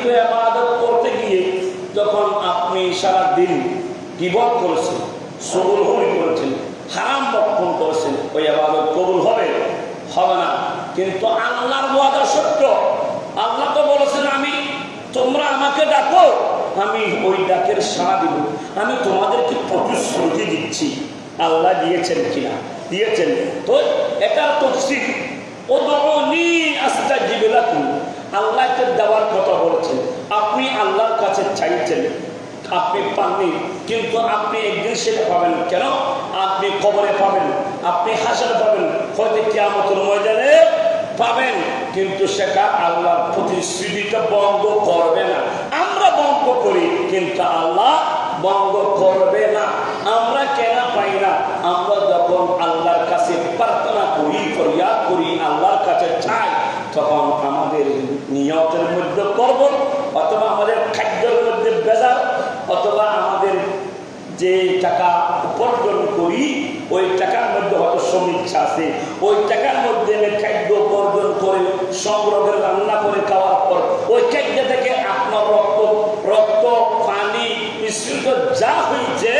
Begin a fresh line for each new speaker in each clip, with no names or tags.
কিন্তু ইবাদত করতে গিয়ে যখন আপনি সারা দিন গীবত করেছেন, চগলখড়ি করেছেন, হারাম বক্ষণ করেছেন, ওই ইবাদত কবুল হবে না। কিন্তু আল্লাহর ওয়াদা সত্য। আল্লাহ তো বলেছেন তোমরা আমাকে ডাকো, আমি ওই ডাকের সাড়া দিব। আমি তোমাদেরকে প্রতিশ্রুতি দিচ্ছি। আল্লাহ দিয়েছেন কিনা? দিয়েছেন। তো এটা তফসির, উদউনি আস্তাজিব লাকুম। আল্লাহকে দেওয়ার কথা বলেছেন। আপনি আল্লাহর কাছে চাইছেন, আপনি পাননি, কিন্তু আপনি একদিন সেটা পাবেন। কেন? আপনি কবরে পাবেন, আপনি হাসরে পাবেন, হয়তো কিয়ামতের ময়দানে পাবেন, কিন্তু সেটা আল্লাহর প্রতিশ্রুতিটা ভঙ্গ করবে না। আমরা ভঙ্গ করি, কিন্তু আল্লাহ ভঙ্গ করবে না। আমরা কেন পাই না? আমরা যখন আল্লাহর কাছে প্রার্থনা করি, ফরিয়াদ করি, আল্লাহর কাছে চাই, তখন আমাদের নিয়তের মধ্যে করবন, অথবা আমাদের খাদ্যের মধ্যে বেজার, অথবা আমাদের যে টাকা উপার্জন করি ওই টাকার মধ্যে হয়তো সমীক্ষা আছে, ওই টাকার মধ্যে আমি খাদ্য উপার্জন করে সংগ্রহে রান্না করে খাওয়ার পর ওই খাদ্য থেকে আপনার রক্ত পানি মিশ্রিত যা হয়েছে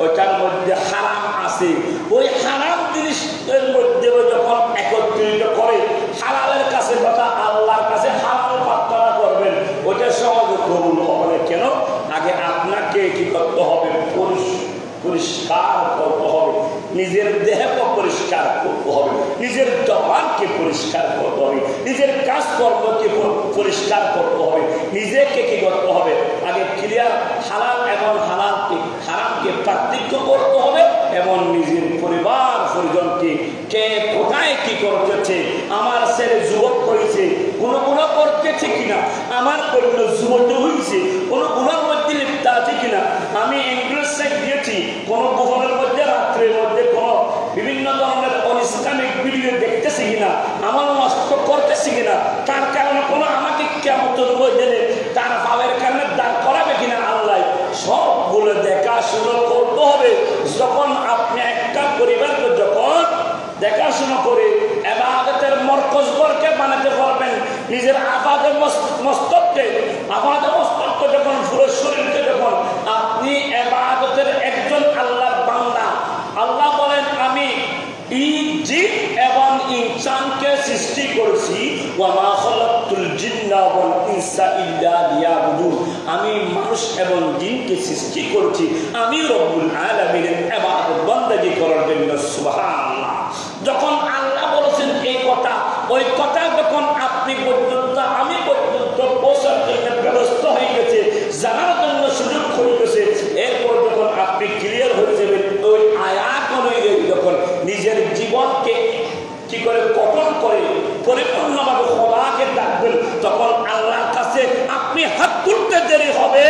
ওইটার মধ্যে হারাম আছে। ওই হারাম জিনিসের মধ্যে যখন একত্রিত করে হালালের কাছে কথা আল্লাহর কাছে হালাল প্রার্থনা করবেন, ওইটা সহজে কবুল হবে। কেন? আগে আপনাকে কি করতে হবে? পরিষ্কার করতে হবে, নিজের দেহকে পরিষ্কার করতে হবে, নিজের জবানকে পরিষ্কার করতে হবে, নিজের কাজকর্মকে পরিষ্কার করতে হবে, নিজেকে কি করতে হবে? আগে ক্লিয়ার হালাল এবং হারামকে পার্থক্য করতে হবে, এবং নিজের পরিবার পরিজনকে কে কোথায় কি করতেছে, আমার ছেলে যুবক হয়েছে কোনো গুণা করতেছে কিনা, আমার কোনো যুবক হয়েছে কোনো গুণার মধ্যে লিপ্ত আছে কিনা, আমি ইংলিশ সাইড দিয়েছি কোনো গোপনের মধ্যে, রাত্রের মধ্যে কোনো বিভিন্ন ধরনের অনিসলামিক ভিডিও দেখতেছি কিনা, আমার নষ্ট করতেছি কিনা, তার কারণে কোনো আমাকে কেমন দিলে তার ভাবের কারণে দাঁড় করাবে কিনা, আল্লাহ সবগুলো দেখাশুনো করতে হবে। যখন আপনি একটা পরিবারকে যখন দেখাশোনা করে ইবাদতের মরকজকে বানাতে পারবেন, নিজের আবাদের মস্তককে যখন পুরো শরীরকে যখন আপনি ইবাদতের একজন আল্লাহর বান্দা, আল্লাহ বলেন আমি জিন এবং ইনসানকে সৃষ্টি করেছি, ওয়া মা খালাকতুল জিন্না ওয়াল ইনসা ইল্লা লিয়াবুদুন। আমি মানুষ এবং জিনকে সৃষ্টি করেছি আমি রব্বুল আলামিনের ইবাদত বندگی করার জন্য। সুবহানাল্লাহ। যখন আল্লাহ বলেছেন এই কথা, ওই কথা যখন আপনি পর্যন্ত আমি পর্যন্ত পৌঁছার জন্য ব্যবস্থা হয়ে গেছে, জানার জন্য সুযোগ হয়ে গেছে, এরপর যখন আপনি ক্লিয়ার হয়ে যাবেন ওই আয়াত অনুযায়ী যখন নিজের জীবনকে কি করে গঠন করে পরিপূর্ণভাবে খোদাকে ডাকবেন, তখন আল্লাহর কাছে আপনি হাত তুলতে দেরি হবে